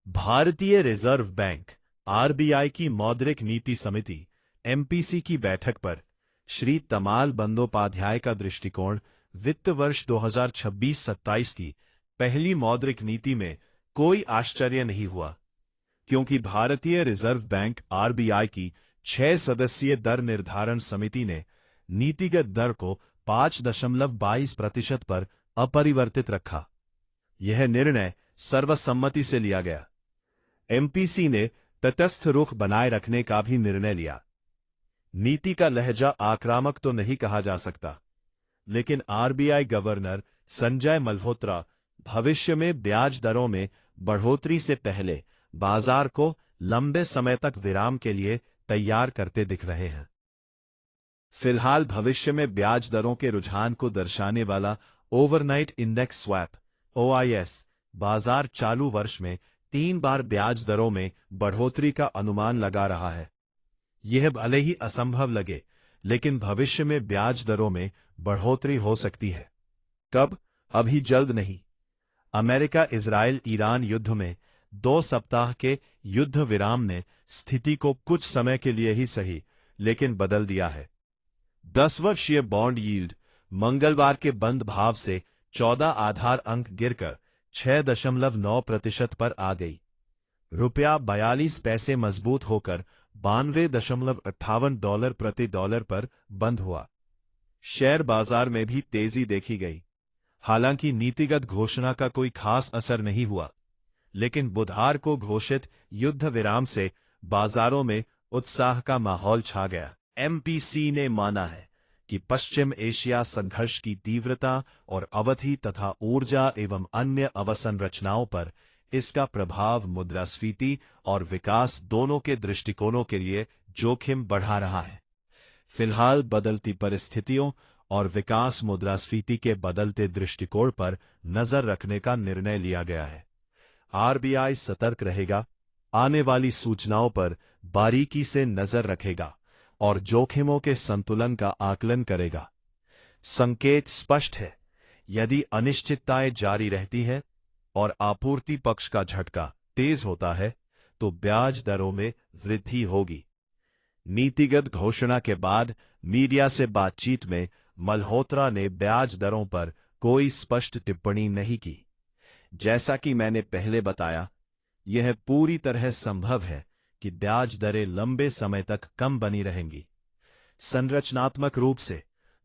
भारतीय reserve bank RBI की मौद्रिक नीति समिति एमपीसी की बैठक पर श्री तमाल बंदोपाध्याय का दृष्टिकोण वित्त वर्ष 2026-27 की पहली मौद्रिक नीति में कोई आश्चर्य नहीं हुआ, क्योंकि भारतीय रिजर्व बैंक आरबीआई की 6 सदस्यीय दर निर्धारण समिति ने नीतिगत दर को 5.22% पर अपरिवर्तित रखा। यह निर्णय सर्वसम्मति से लिया गया। एमपीसी ने तटस्थ रुख बनाए रखने का भी निर्णय लिया। नीति का लहजा आक्रामक तो नहीं कहा जा सकता, लेकिन आरबीआई गवर्नर संजय मल्होत्रा भविष्य में ब्याज दरों में बढ़ोतरी से पहले बाजार को लंबे समय तक विराम के लिए तैयार करते दिख रहे हैं। फिलहाल भविष्य में ब्याज दरों के रुझान को दर्शाने वाला ओवरनाइट इंडेक्स स्वैप ओआईएस बाजार चालू वर्ष में 3 बार ब्याज दरों में बढ़ोतरी का अनुमान लगा रहा है। यह भले ही असंभव लगे, लेकिन भविष्य में ब्याज दरों में बढ़ोतरी हो सकती है। कब? अभी जल्द नहीं। अमेरिका इजराइल ईरान युद्ध में 2 सप्ताह के युद्ध विराम ने स्थिति को कुछ समय के लिए ही सही, लेकिन बदल दिया है। 10 वर्षीय बॉन्ड यील्ड मंगलवार के बंद भाव से 14 आधार अंक गिरकर 6.9% पर आ गई। रुपया 42 पैसे मजबूत होकर $92.58 प्रति डॉलर पर बंद हुआ। शेयर बाजार में भी तेजी देखी गई। हालांकि नीतिगत घोषणा का कोई खास असर नहीं हुआ, लेकिन बुधवार को घोषित युद्ध विराम से बाजारों में उत्साह का माहौल छा गया। एमपीसी ने माना है कि पश्चिम एशिया संघर्ष की तीव्रता और अवधि तथा ऊर्जा एवं अन्य अवसंरचनाओं पर इसका प्रभाव मुद्रास्फीति और विकास दोनों के दृष्टिकोणों के लिए जोखिम बढ़ा रहा है। फिलहाल बदलती परिस्थितियों और विकास मुद्रास्फीति के बदलते दृष्टिकोण पर नजर रखने का निर्णय लिया गया है। आरबीआई सतर्क रहेगा, आने वाली सूचनाओं पर बारीकी से नजर रखेगा और जोखिमों के संतुलन का आकलन करेगा। संकेत स्पष्ट है, यदि अनिश्चितताएं जारी रहती है और आपूर्ति पक्ष का झटका तेज होता है तो ब्याज दरों में वृद्धि होगी। नीतिगत घोषणा के बाद मीडिया से बातचीत में मल्होत्रा ने ब्याज दरों पर कोई स्पष्ट टिप्पणी नहीं की। जैसा कि मैंने पहले बताया, यह पूरी तरह संभव है कि ब्याज दरें लंबे समय तक कम बनी रहेंगी। संरचनात्मक रूप से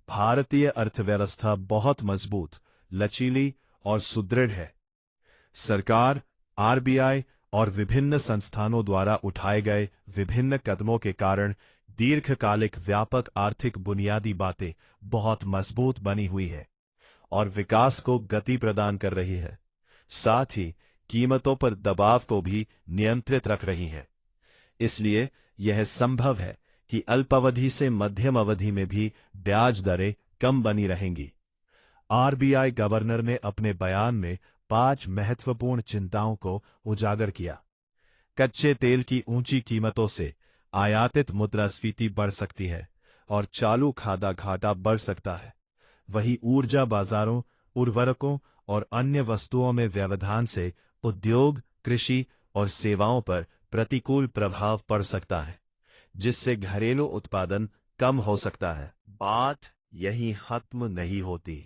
भारतीय अर्थव्यवस्था बहुत मजबूत, लचीली और सुदृढ़ है। सरकार, आरबीआई और विभिन्न संस्थानों द्वारा उठाए गए विभिन्न कदमों के कारण दीर्घकालिक व्यापक आर्थिक बुनियादी बातें बहुत मजबूत बनी हुई है और विकास को गति प्रदान कर रही है। साथ ही कीमतों पर दबाव को भी नियंत्रित रख रही है। इसलिए यह संभव है कि अल्पावधि से मध्यम अवधि में भी ब्याज दरें कम बनी रहेंगी। आरबीआई गवर्नर ने अपने बयान में 5 महत्वपूर्ण चिंताओं को उजागर किया। कच्चे तेल की ऊंची कीमतों से आयातित मुद्रास्फीति बढ़ सकती है और चालू खाधा घाटा बढ़ सकता है। वहीं ऊर्जा बाजारों, उर्वरकों और अन्य वस्तुओं में व्यवधान से उद्योग, कृषि और सेवाओं पर प्रतिकूल प्रभाव पड़ सकता है, जिससे घरेलू उत्पादन कम हो सकता है। बात यही खत्म नहीं होती।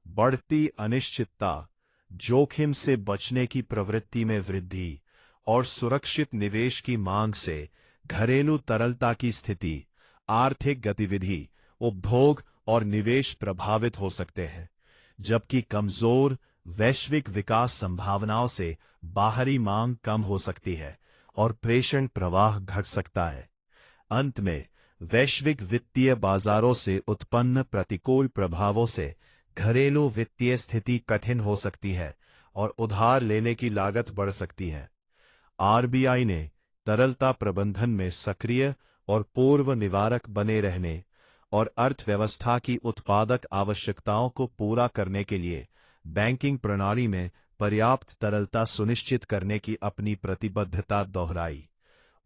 बढ़ती अनिश्चितता, जोखिम से बचने की प्रवृत्ति में वृद्धि और सुरक्षित निवेश की मांग से घरेलू तरलता की स्थिति, आर्थिक गतिविधि, उपभोग और निवेश प्रभावित हो सकते हैं, जबकि कमजोर वैश्विक विकास संभावनाओं से बाहरी मांग कम हो सकती है और प्रेषण प्रवाह घट सकता है। अंत में वैश्विक वित्तीय बाजारों से उत्पन्न प्रतिकूल प्रभावों से घरेलू वित्तीय स्थिति कठिन हो सकती है और उधार लेने की लागत बढ़ सकती है। आरबीआई ने तरलता प्रबंधन में सक्रिय और पूर्व निवारक बने रहने और अर्थव्यवस्था की उत्पादक आवश्यकताओं को पूरा करने के लिए बैंकिंग प्रणाली में पर्याप्त तरलता सुनिश्चित करने की अपनी प्रतिबद्धता दोहराई।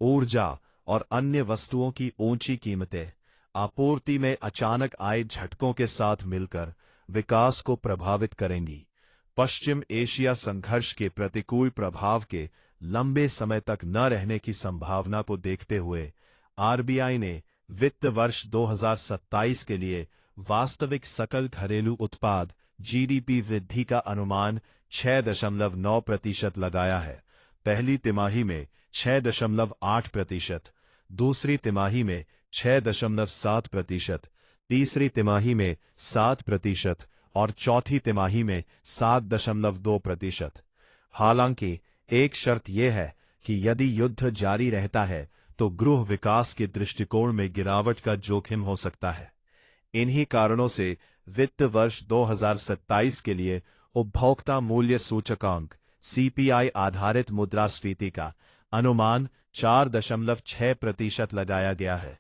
ऊर्जा और अन्य वस्तुओं की ऊंची कीमतें आपूर्ति में अचानक आए झटकों के साथ मिलकर विकास को प्रभावित करेंगी। पश्चिम एशिया संघर्ष के प्रतिकूल प्रभाव के लंबे समय तक न रहने की संभावना को देखते हुए आरबीआई ने वित्त वर्ष 2027 के लिए वास्तविक सकल घरेलू उत्पाद जीडीपी वृद्धि का अनुमान 6.9% लगाया है। पहली तिमाही में 6.8%, दूसरी तिमाही में 6.7%, तीसरी तिमाही में 7% और चौथी तिमाही में 7.2%। हालांकि एक शर्त यह है कि यदि युद्ध जारी रहता है तो गृह विकास के दृष्टिकोण में गिरावट का जोखिम हो सकता है। इन्हीं कारणों से वित्त वर्ष 2027 के लिए उपभोक्ता मूल्य सूचकांक सीपीआई आधारित मुद्रास्फीति का अनुमान 4.6% लगाया गया है।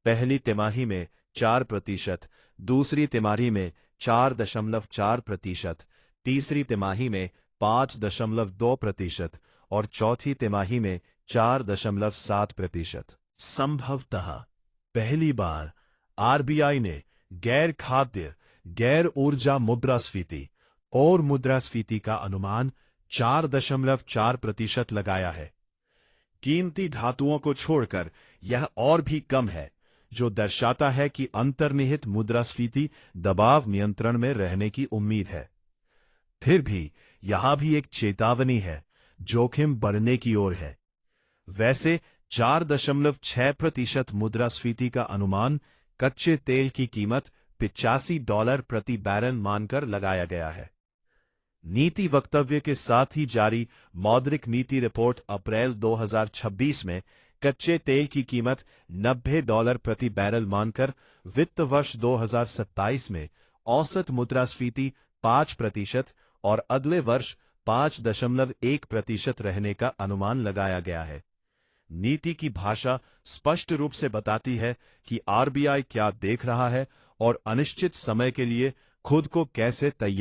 पहली तिमाही में 4%, दूसरी तिमाही में 4.4%, तीसरी तिमाही में 5.2% और चौथी तिमाही में 4.7%। संभवतः पहली बार आरबीआई ने गैर खाद्य, गैर ऊर्जा मुद्रास्फीति और मुद्रास्फीति का अनुमान 4.4% लगाया है। कीमती धातुओं को छोड़कर यह और भी कम है, जो दर्शाता है कि अंतर्निहित मुद्रास्फीति दबाव नियंत्रण में रहने की उम्मीद है। फिर भी यहां भी एक चेतावनी है, जोखिम बढ़ने की ओर है। वैसे 4.6% मुद्रास्फीति का अनुमान कच्चे तेल की कीमत $85 प्रति बैरल मानकर लगाया गया है। नीति वक्तव्य के साथ ही जारी मौद्रिक नीति रिपोर्ट अप्रैल 2026 में कच्चे तेल की कीमत $90 प्रति बैरल मानकर वित्त वर्ष 2027 में औसत मुद्रास्फीति 5% और अगले वर्ष 5.1% रहने का अनुमान लगाया गया है। नीति की भाषा स्पष्ट रूप से बताती है कि आरबीआई क्या देख रहा है और अनिश्चित समय के लिए खुद को कैसे तैयार